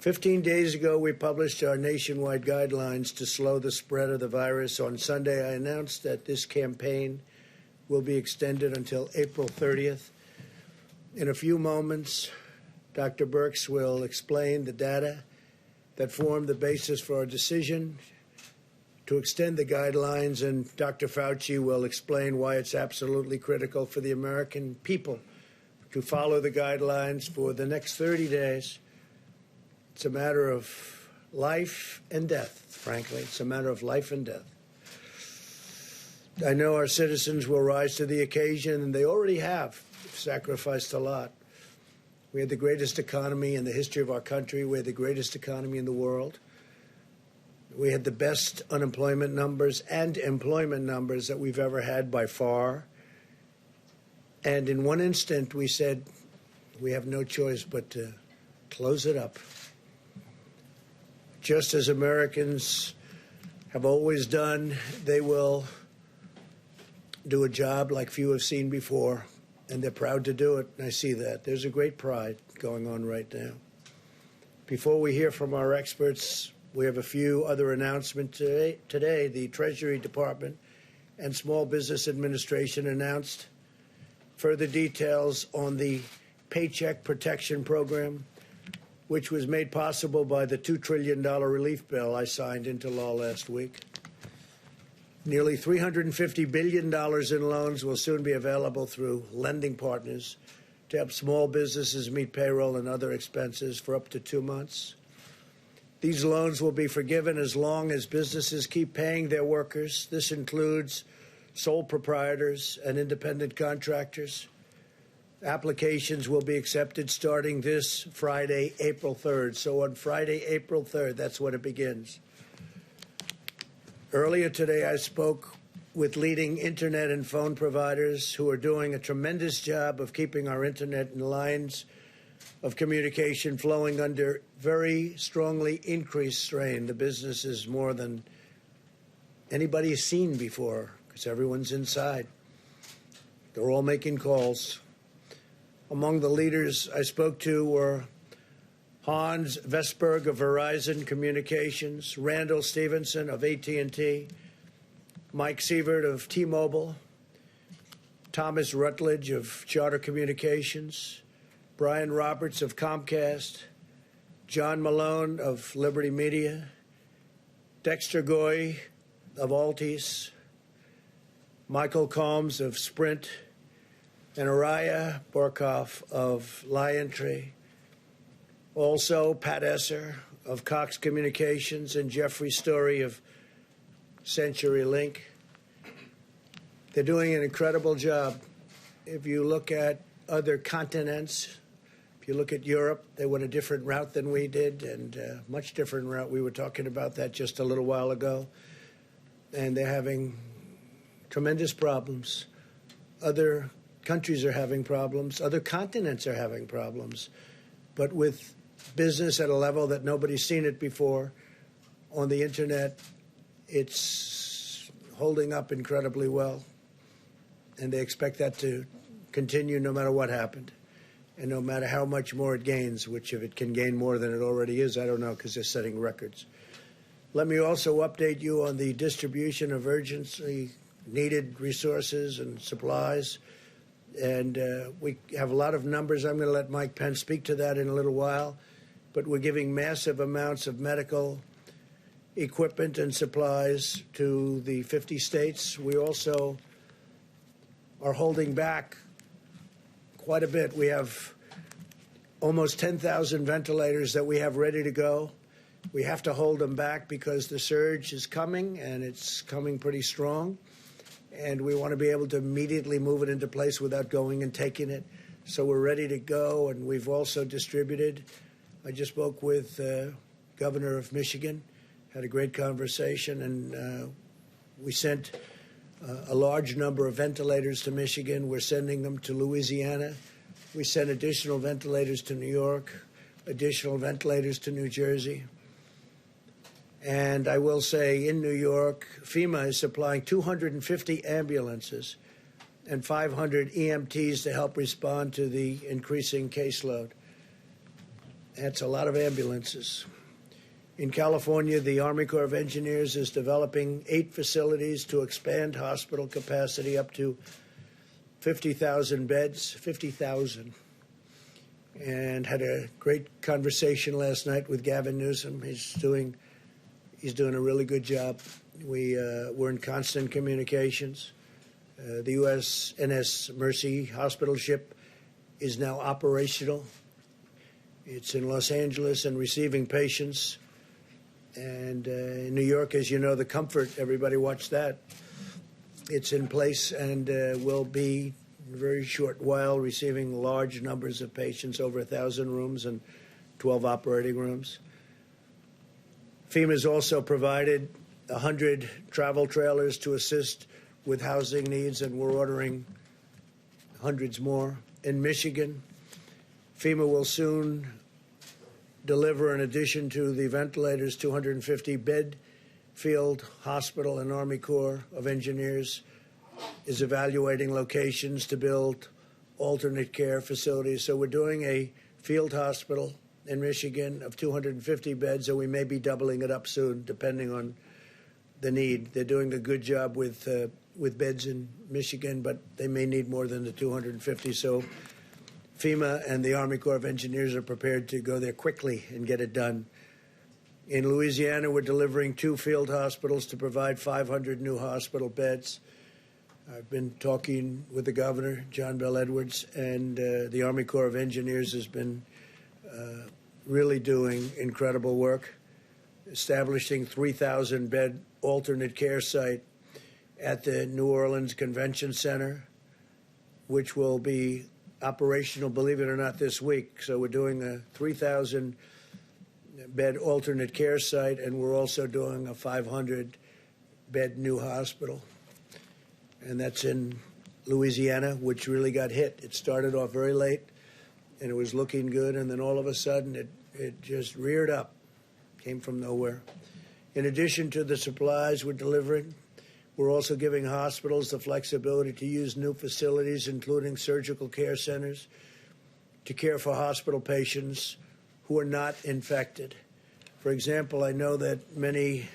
15 days ago, we published our nationwide guidelines to slow the spread of the virus. On Sunday, I announced that this campaign will be extended until April 30th. In a few moments, Dr. Birx will explain the data that formed the basis for our decision to extend the guidelines, and Dr. Fauci will explain why it's absolutely critical for the American people to follow the guidelines for the next 30 days. It's a matter of life and death, frankly. It's a matter of life and death. I know our citizens will rise to the occasion, and they already have sacrificed a lot. We had the greatest economy in the history of our country. We had the greatest economy in the world. We had the best unemployment numbers and employment numbers that we've ever had by far. And in one instant, we said, we have no choice but to close it up. Just as Americans have always done, they will do a job like few have seen before, and they're proud to do it. And I see that. There's a great pride going on right now. Before we hear from our experts, we have a few other announcements today. The Treasury Department and Small Business Administration announced further details on the Paycheck Protection Program, which was made possible by the $2 trillion relief bill I signed into law last week. Nearly $350 billion in loans will soon be available through lending partners to help small businesses meet payroll and other expenses for up to 2 months. These loans will be forgiven as long as businesses keep paying their workers. This includes sole proprietors and independent contractors. Applications will be accepted starting this Friday, April 3rd. So on Friday, April 3rd, that's when it begins. Earlier today, I spoke with leading internet and phone providers who are doing a tremendous job of keeping our internet and lines of communication flowing under very strongly increased strain. The business is more than anybody's seen before because everyone's inside. They're all making calls. Among the leaders I spoke to were Hans Vestberg of Verizon Communications, Randall Stevenson of AT&T, Mike Sievert of T-Mobile, Thomas Rutledge of Charter Communications, Brian Roberts of Comcast, John Malone of Liberty Media, Dexter Goy of Altice, Michael Combs of Sprint, and Araya Borkoff of LionTree. Also, Pat Esser of Cox Communications and Jeffrey Story of CenturyLink. They're doing an incredible job. If you look at other continents, if you look at Europe, they went a different route than we did, and a much different route. We were talking about that just a little while ago. And they're having tremendous problems. Other countries are having problems. Other continents are having problems. But with business at a level that nobody's seen it before on the internet, it's holding up incredibly well. And they expect that to continue no matter what happened and no matter how much more it gains, which if it can gain more than it already is, I don't know, because they're setting records. Let me also update you on the distribution of urgently needed resources and supplies. And we have a lot of numbers. I'm going to let Mike Pence speak to that in a little while. But we're giving massive amounts of medical equipment and supplies to the 50 states. We also are holding back quite a bit. We have almost 10,000 ventilators that we have ready to go. We have to hold them back because the surge is coming, and it's coming pretty strong. And we want to be able to immediately move it into place without going and taking it. So we're ready to go, and we've also distributed. I just spoke with Governor of Michigan, had a great conversation, and we sent a large number of ventilators to Michigan. We're sending them to Louisiana. We sent additional ventilators to New York, additional ventilators to New Jersey. And I will say in New York, FEMA is supplying 250 ambulances and 500 EMTs to help respond to the increasing caseload. That's a lot of ambulances. In California, the Army Corps of Engineers is developing 8 facilities to expand hospital capacity up to 50,000 beds, 50,000. And had a great conversation last night with Gavin Newsom. He's doing a really good job. We're in constant communications. The USNS Mercy hospital ship is now operational. It's in Los Angeles and receiving patients. And in New York, as you know, the Comfort, everybody watched that. It's in place and will be in a very short while receiving large numbers of patients, over 1,000 rooms and 12 operating rooms. FEMA has also provided 100 travel trailers to assist with housing needs, and we're ordering hundreds more. In Michigan, FEMA will soon deliver, in addition to the ventilators, 250-bed field hospital, and Army Corps of Engineers is evaluating locations to build alternate care facilities. So we're doing a field hospital in Michigan of 250 beds, and we may be doubling it up soon, depending on the need. They're doing a good job with beds in Michigan, but they may need more than the 250. So FEMA and the Army Corps of Engineers are prepared to go there quickly and get it done. In Louisiana, we're delivering 2 field hospitals to provide 500 new hospital beds. I've been talking with the governor, John Bel Edwards, and the Army Corps of Engineers has been really doing incredible work, establishing 3,000-bed alternate care site at the New Orleans Convention Center, which will be operational, believe it or not, this week. So we're doing a 3,000-bed alternate care site, and we're also doing a 500-bed new hospital. And that's in Louisiana, which really got hit. It started off very late, and it was looking good, and then all of a sudden it just reared up, came from nowhere. In addition to the supplies we're delivering, we're also giving hospitals the flexibility to use new facilities, including surgical care centers, to care for hospital patients who are not infected. For example, I know that many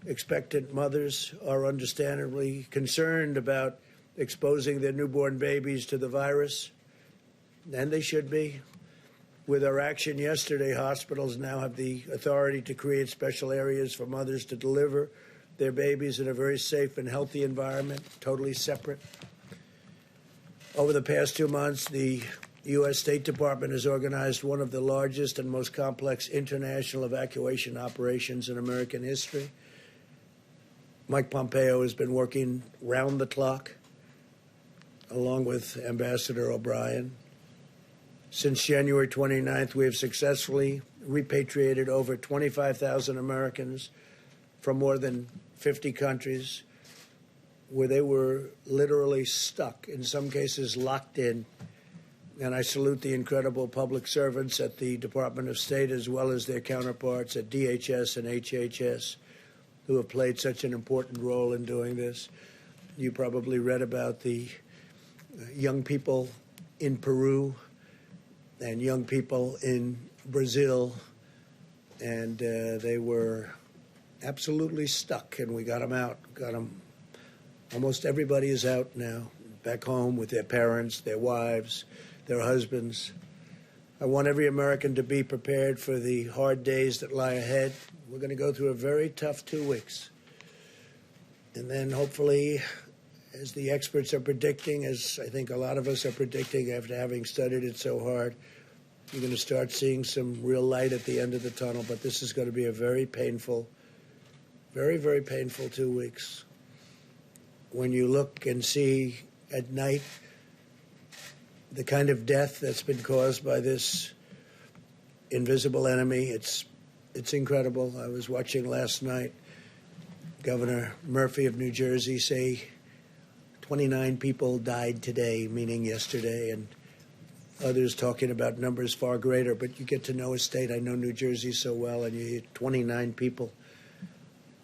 expectant mothers are understandably concerned about exposing their newborn babies to the virus, and they should be. With our action yesterday, hospitals now have the authority to create special areas for mothers to deliver their babies in a very safe and healthy environment, totally separate. Over the past 2 months, the U.S. State Department has organized one of the largest and most complex international evacuation operations in American history. Mike Pompeo has been working round the clock, along with Ambassador O'Brien. Since January 29th, we have successfully repatriated over 25,000 Americans from more than 50 countries where they were literally stuck, in some cases locked in. And I salute the incredible public servants at the Department of State, as well as their counterparts at DHS and HHS, who have played such an important role in doing this. You probably read about the young people in Peru and young people in Brazil, and they were absolutely stuck, and we got them out. Got them. Almost everybody is out now, back home with their parents, their wives, their husbands. I want every American to be prepared for the hard days that lie ahead. We're going to go through a very tough 2 weeks. And then hopefully, as the experts are predicting, as I think a lot of us are predicting after having studied it so hard, you're going to start seeing some real light at the end of the tunnel. But this is going to be a very painful, very, very painful 2 weeks. When you look and see at night the kind of death that's been caused by this invisible enemy, it's incredible. I was watching last night Governor Murphy of New Jersey say 29 people died today, meaning yesterday, and others talking about numbers far greater. But you get to know a state. I know New Jersey so well, and you hear 29 people,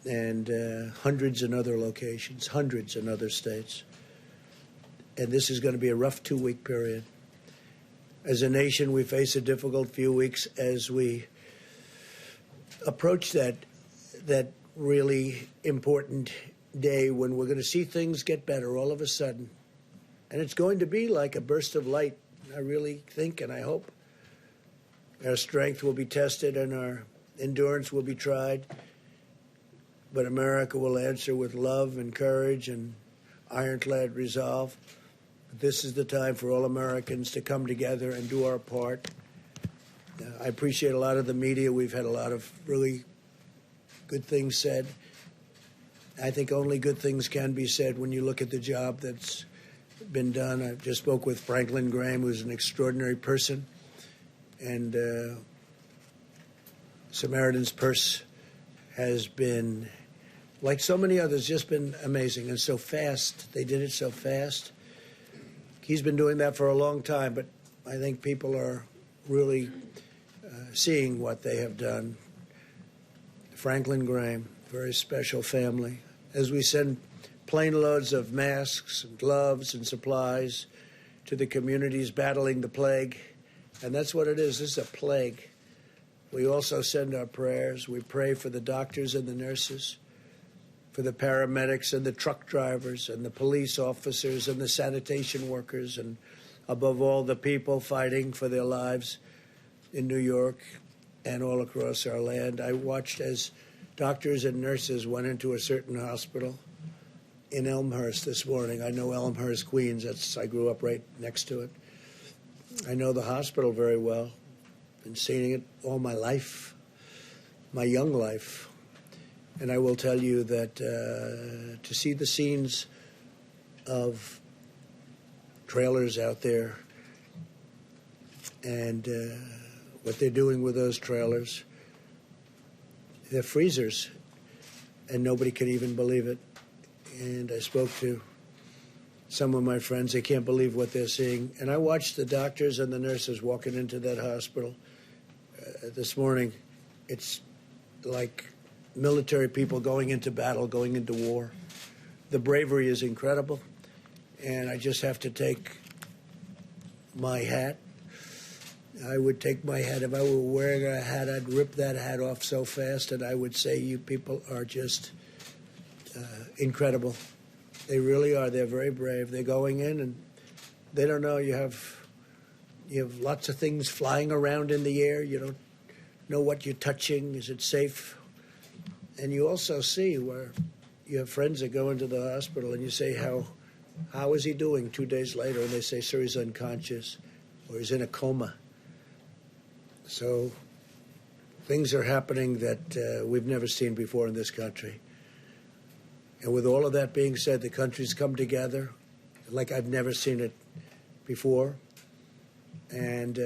and hundreds in other locations, hundreds in other states. And this is going to be a rough 2 week period. As a nation, we face a difficult few weeks as we approach that really important day when we're going to see things get better all of a sudden. And it's going to be like a burst of light, I really think, and I hope. Our strength will be tested and our endurance will be tried, but America will answer with love and courage and ironclad resolve. This is the time for all Americans to come together and do our part. I appreciate a lot of the media. We've had a lot of really good things said. I think only good things can be said when you look at the job that's been done. I just spoke with Franklin Graham, who's an extraordinary person. And Samaritan's Purse has been, like so many others, just been amazing and so fast. They did it so fast. He's been doing that for a long time, but I think people are really seeing what they have done. Franklin Graham, very special family. As we send plane loads of masks and gloves and supplies to the communities battling the plague, and that's what it is. This is a plague. We also send our prayers. We pray for the doctors and the nurses, for the paramedics and the truck drivers and the police officers and the sanitation workers, and above all, the people fighting for their lives in New York and all across our land. I watched as doctors and nurses went into a certain hospital in Elmhurst this morning. I know Elmhurst, Queens. I grew up right next to it. I know the hospital very well. Been seeing it all my life, my young life. And I will tell you that to see the scenes of trailers out there and what they're doing with those trailers, they're freezers, and nobody can even believe it. And I spoke to some of my friends. They can't believe what they're seeing. And I watched the doctors and the nurses walking into that hospital this morning. It's like military people going into battle, going into war. The bravery is incredible. And I just have to take my hat. I would take my hat. If I were wearing a hat, I'd rip that hat off so fast, and I would say, you people are just incredible. They really are. They're very brave. They're going in, and they don't know. You have lots of things flying around in the air. You don't know what you're touching. Is it safe? And you also see where you have friends that go into the hospital, and you say, how is he doing 2 days later? And they say, sir, he's unconscious, or he's in a coma. So things are happening that we've never seen before in this country. And with all of that being said, the country's come together like I've never seen it before. And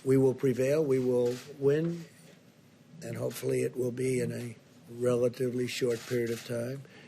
we will prevail, we will win, and hopefully it will be in a relatively short period of time.